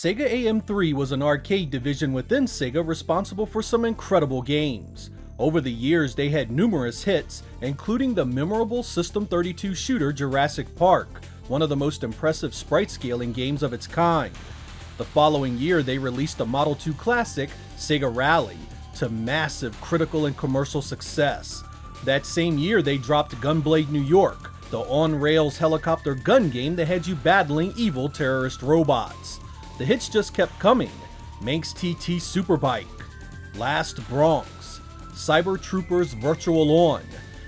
Sega AM3 was an arcade division within Sega responsible for some incredible games. Over the years, they had numerous hits, including the memorable System 32 shooter Jurassic Park, one of the most impressive sprite scaling games of its kind. The following year, they released the Model 2 classic, Sega Rally, to massive critical and commercial success. That same year, they dropped Gunblade New York, the on-rails helicopter gun game that had you battling evil terrorist robots. The hits just kept coming: Manx TT Superbike, Last Bronx, Cyber Troopers Virtual On.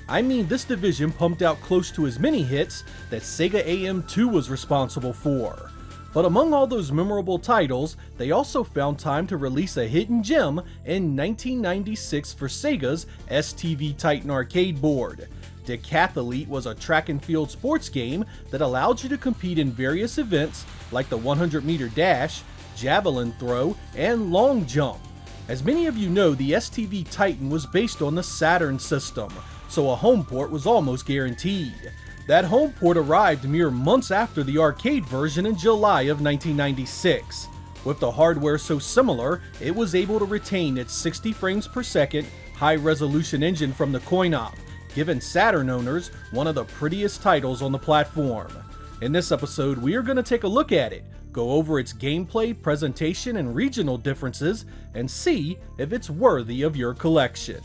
I mean, this division pumped out close to as many hits that Sega AM2 was responsible for. But among all those memorable titles, they also found time to release a hidden gem in 1996 for Sega's STV Titan arcade board. Decathlete was a track and field sports game that allowed you to compete in various events like the 100-meter dash, javelin throw, and long jump. As many of you know, the STV Titan was based on the Saturn system, so a home port was almost guaranteed. That home port arrived mere months after the arcade version in July of 1996. With the hardware so similar, it was able to retain its 60 frames per second high-resolution engine from the coin-op, giving Saturn owners one of the prettiest titles on the platform. In this episode, we are going to take a look at it, go over its gameplay, presentation, and regional differences, and see if it's worthy of your collection.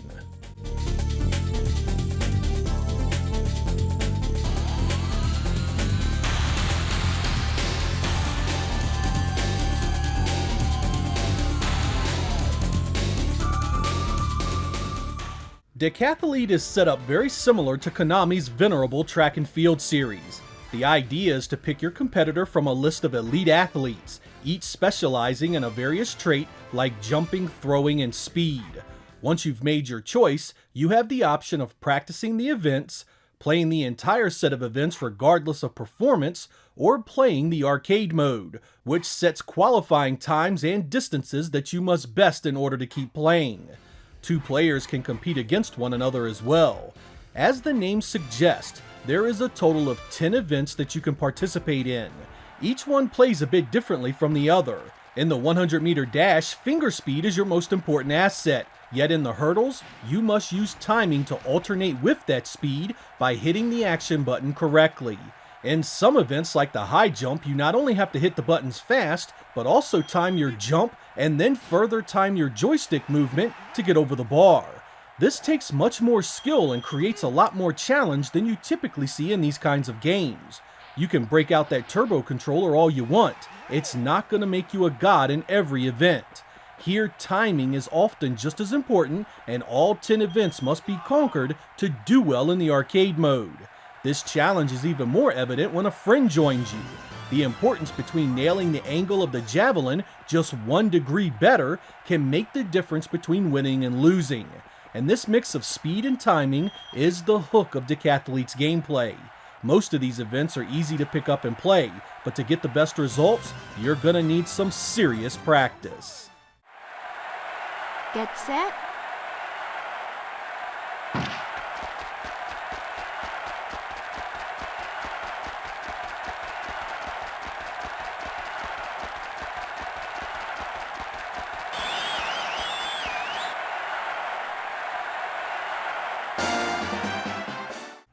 Decathlete is set up very similar to Konami's venerable track and field series. The idea is to pick your competitor from a list of elite athletes, each specializing in a various trait like jumping, throwing, and speed. Once you've made your choice, you have the option of practicing the events, playing the entire set of events regardless of performance, or playing the arcade mode, which sets qualifying times and distances that you must best in order to keep playing. Two players can compete against one another as well. As the name suggests, there is a total of 10 events that you can participate in. Each one plays a bit differently from the other. In the 100-meter dash, finger speed is your most important asset, yet in the hurdles, you must use timing to alternate with that speed by hitting the action button correctly. In some events like the high jump, you not only have to hit the buttons fast, but also time your jump and then further time your joystick movement to get over the bar. This takes much more skill and creates a lot more challenge than you typically see in these kinds of games. You can break out that turbo controller all you want, it's not going to make you a god in every event. Here, timing is often just as important, and all 10 events must be conquered to do well in the arcade mode. This challenge is even more evident when a friend joins you. The importance between nailing the angle of the javelin just 1 degree better can make the difference between winning and losing. And this mix of speed and timing is the hook of Decathlete's gameplay. Most of these events are easy to pick up and play, but to get the best results, you're gonna need some serious practice. Get set.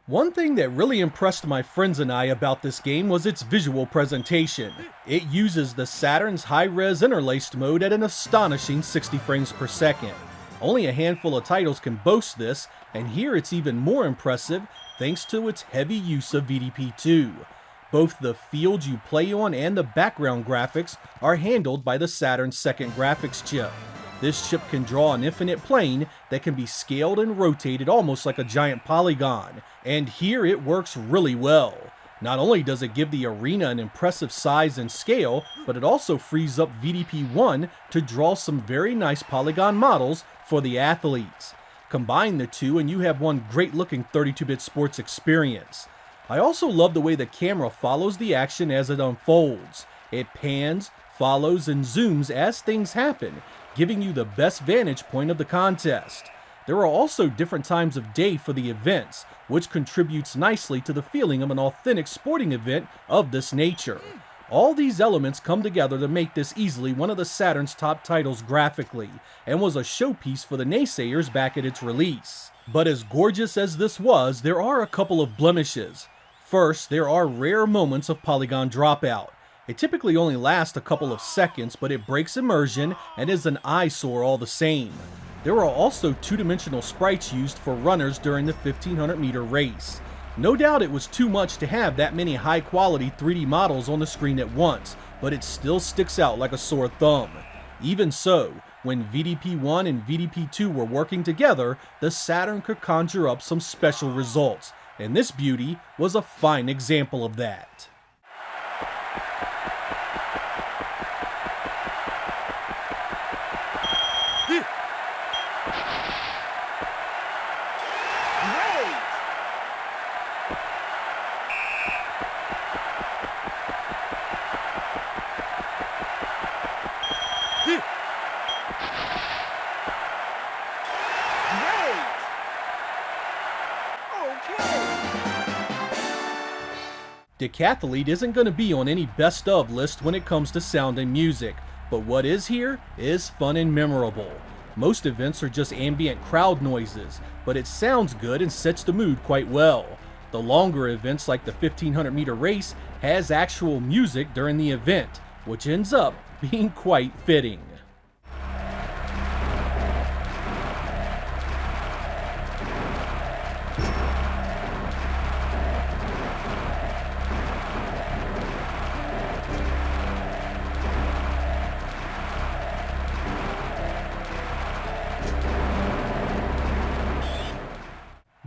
One thing that really impressed my friends and I about this game was its visual presentation. It uses the Saturn's high-res interlaced mode at an astonishing 60 frames per second. Only a handful of titles can boast this, and here it's even more impressive thanks to its heavy use of VDP2. Both the field you play on and the background graphics are handled by the Saturn's second graphics chip. This chip can draw an infinite plane that can be scaled and rotated almost like a giant polygon, and here it works really well. Not only does it give the arena an impressive size and scale, but it also frees up VDP1 to draw some very nice polygon models for the athletes. Combine the two and you have one great-looking 32-bit sports experience. I also love the way the camera follows the action as it unfolds. It pans, follows, and zooms as things happen, giving you the best vantage point of the contest. There are also different times of day for the events, which contributes nicely to the feeling of an authentic sporting event of this nature. All these elements come together to make this easily one of the Saturn's top titles graphically, and was a showpiece for the naysayers back at its release. But as gorgeous as this was, there are a couple of blemishes. First, there are rare moments of polygon dropout. It typically only lasts a couple of seconds, but it breaks immersion and is an eyesore all the same. There are also two-dimensional sprites used for runners during the 1500-meter race. No doubt it was too much to have that many high-quality 3D models on the screen at once, but it still sticks out like a sore thumb. Even so, when VDP-1 and VDP-2 were working together, the Saturn could conjure up some special results, and this beauty was a fine example of that. Decathlete isn't going to be on any best of list when it comes to sound and music, but what is here is fun and memorable. Most events are just ambient crowd noises, but it sounds good and sets the mood quite well. The longer events like the 1500-meter race has actual music during the event, which ends up being quite fitting.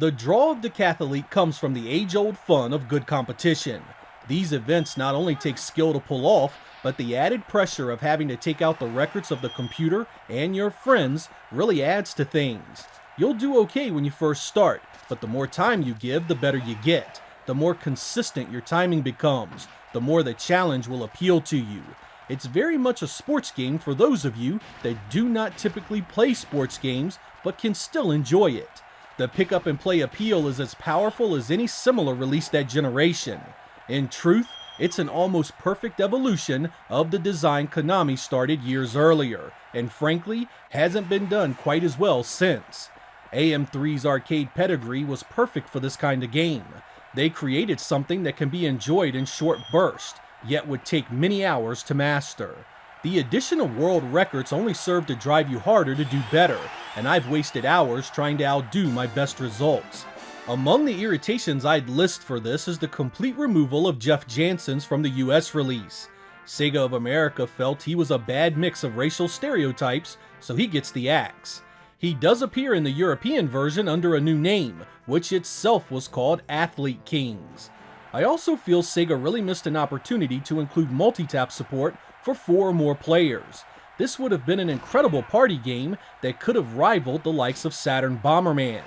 The draw of Decathlete comes from the age-old fun of good competition. These events not only take skill to pull off, but the added pressure of having to take out the records of the computer and your friends really adds to things. You'll do okay when you first start, but the more time you give, the better you get. The more consistent your timing becomes, the more the challenge will appeal to you. It's very much a sports game for those of you that do not typically play sports games, but can still enjoy it. The pick-up and play appeal is as powerful as any similar release that generation. In truth, it's an almost perfect evolution of the design Konami started years earlier, and frankly, hasn't been done quite as well since. AM3's arcade pedigree was perfect for this kind of game. They created something that can be enjoyed in short bursts, yet would take many hours to master. The addition of world records only served to drive you harder to do better, and I've wasted hours trying to outdo my best results. Among the irritations I'd list for this is the complete removal of Jef Jansens from the US release. Sega of America felt he was a bad mix of racial stereotypes, so he gets the axe. He does appear in the European version under a new name, which itself was called Athlete Kings. I also feel Sega really missed an opportunity to include multi-tap support for 4 or more players. This would have been an incredible party game that could have rivaled the likes of Saturn Bomberman.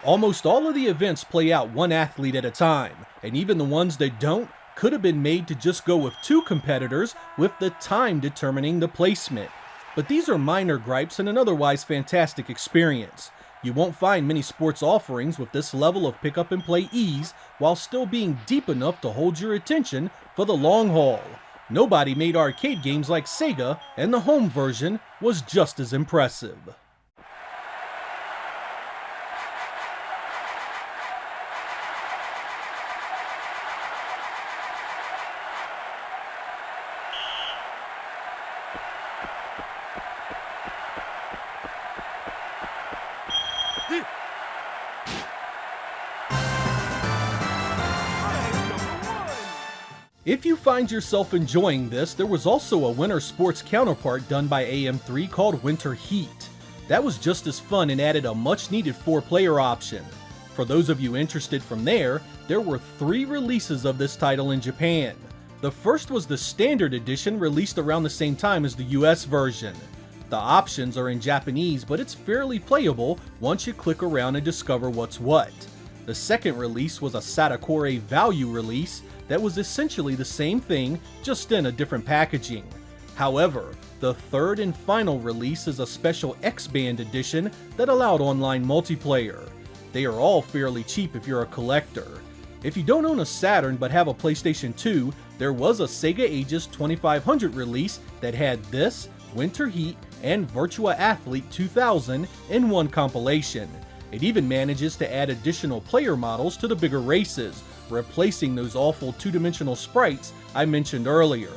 Almost all of the events play out one athlete at a time, and even the ones that don't could have been made to just go with 2 competitors with the time determining the placement. But these are minor gripes in an otherwise fantastic experience. You won't find many sports offerings with this level of pick up and play ease while still being deep enough to hold your attention for the long haul. Nobody made arcade games like Sega, and the home version was just as impressive. If you find yourself enjoying this, there was also a winter sports counterpart done by AM3 called Winter Heat. That was just as fun and added a much needed 4-player option. For those of you interested from there were 3 releases of this title in Japan. The first was the standard edition released around the same time as the US version. The options are in Japanese, but it's fairly playable once you click around and discover what's what. The second release was a Satakore value release that was essentially the same thing, just in a different packaging. However, the third and final release is a special X-Band edition that allowed online multiplayer. They are all fairly cheap if you're a collector. If you don't own a Saturn but have a PlayStation 2, there was a Sega Aegis 2500 release that had this, Winter Heat, and Virtua Athlete 2000 in one compilation. It even manages to add additional player models to the bigger races, replacing those awful two-dimensional sprites I mentioned earlier.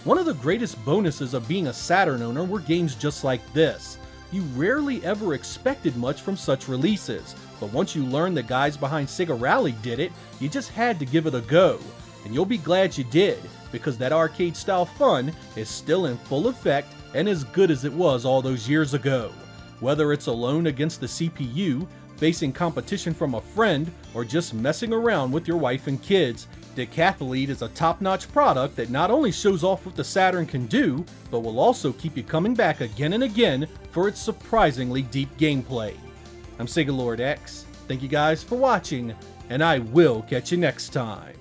One of the greatest bonuses of being a Saturn owner were games just like this. You rarely ever expected much from such releases, but once you learned the guys behind Sega Rally did it, you just had to give it a go. And you'll be glad you did, because that arcade-style fun is still in full effect and as good as it was all those years ago. Whether it's alone against the CPU, facing competition from a friend, or just messing around with your wife and kids, Decathlete is a top-notch product that not only shows off what the Saturn can do, but will also keep you coming back again and again for its surprisingly deep gameplay. I'm Sega Lord X, thank you guys for watching, and I will catch you next time.